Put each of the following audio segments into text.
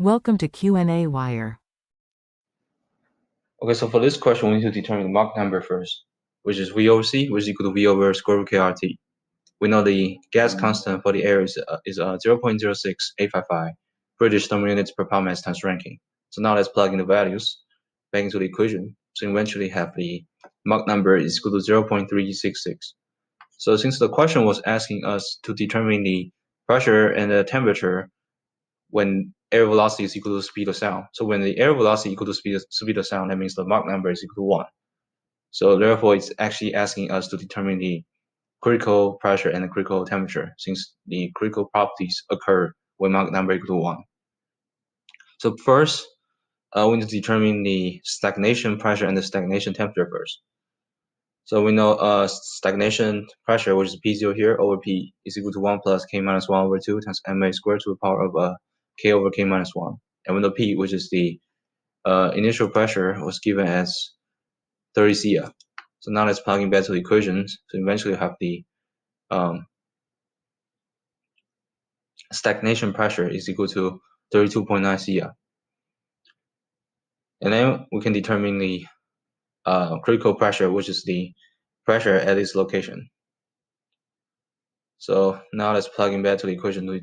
Welcome to qnawire. Okay, so for this question, we need to determine the Mach number first, which is V over C, which is equal to V over square root KRT. We know the gas constant for the air is 0.06855 British thermal units per pound mass times Rankine. So now let's plug in the values back into the equation. So eventually have the Mach number is equal to 0.366. So since the question was asking us to determine the pressure and the temperature when air velocity is equal to speed of sound. So when the air velocity equal to speed of sound, that means the Mach number is equal to 1. So therefore, it's actually asking us to determine the critical pressure and the critical temperature, since the critical properties occur when Mach number equal to 1. So first, we need to determine the stagnation pressure and the stagnation temperature first. So we know stagnation pressure, which is P0 here, over P is equal to 1 plus K minus 1 over 2 times MA squared to the power of K over K minus 1. And we know P, which is the initial pressure, was given as 30 psia. So now let's plug in back to the equations. So eventually have the stagnation pressure is equal to 32.9 psia. And then we can determine the critical pressure, which is the pressure at its location. So now let's plug in back to the equation to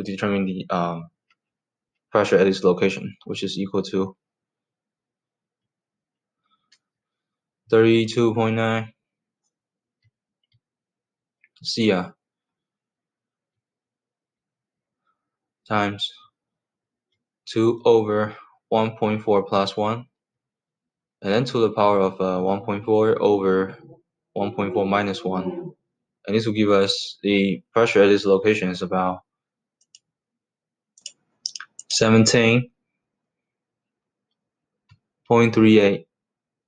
determine the pressure at its location, which is equal to 32.9 psia times 2 over 1.4 plus 1, and then to the power of 1.4 over 1.4 minus 1. And this will give us the pressure at this location is about 17.38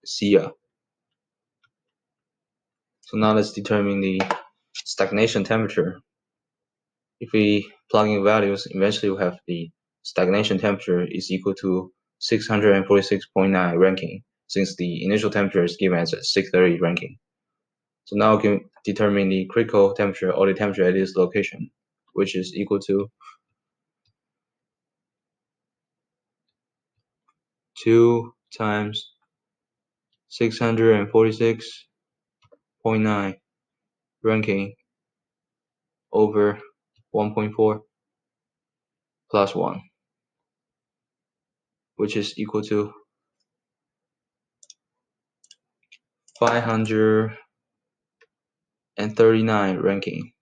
psia. So now let's determine the stagnation temperature. If we plug in values, eventually we'll have the stagnation temperature is equal to 646.9 Rankine, since the initial temperature is given as 630 Rankine. So now we can determine the critical temperature or the temperature at this location, which is equal to 2 times 646.9 Rankine over 1.4 plus 1, which is equal to 539 Rankine.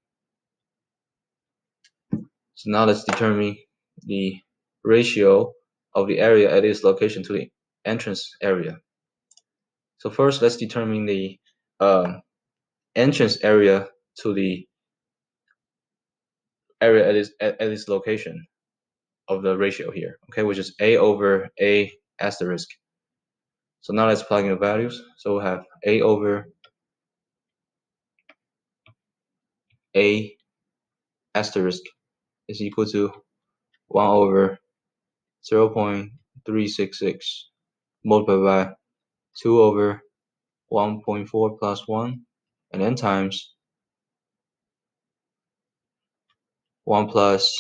So now let's determine the ratio of the area at its location to the entrance area. So first, let's determine the entrance area to the area at its location of the ratio here, okay, which is A over A asterisk. So now let's plug in the values. So we'll have A over A asterisk is equal to 1 over 0.366 multiplied by 2 over 1.4 plus 1, and then times 1 plus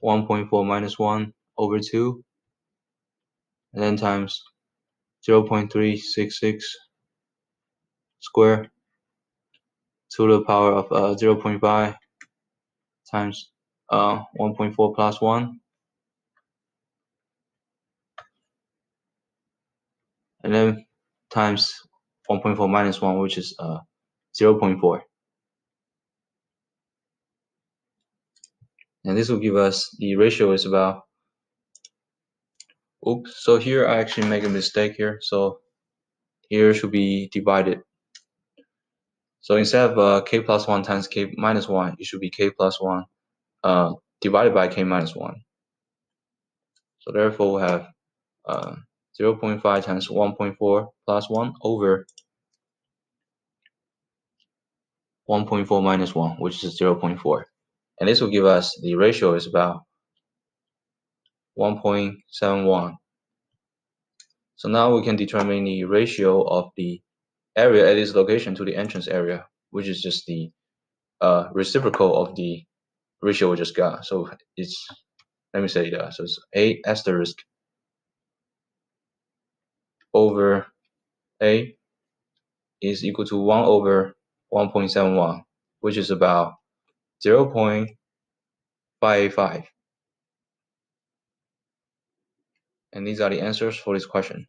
1.4 minus 1 over 2, and then times 0.366 squared to the power of 0.5 times 1.4 plus 1, and then times 1.4 minus 1, which is 0.4. And this will give us the ratio is about, oops, so here I actually make a mistake here. So here should be divided. So instead of k plus 1 times k minus 1, it should be k plus 1 divided by k minus 1. So therefore we have 0.5 times 1.4 plus 1 over 1.4 minus 1, which is 0.4. And this will give us the ratio is about 1.71. So now we can determine the ratio of the area at its location to the entrance area, which is just the reciprocal of the ratio we just got. So it's let me say that. So it's A asterisk over A is equal to 1 over 1.71, which is about 0.585. And these are the answers for this question.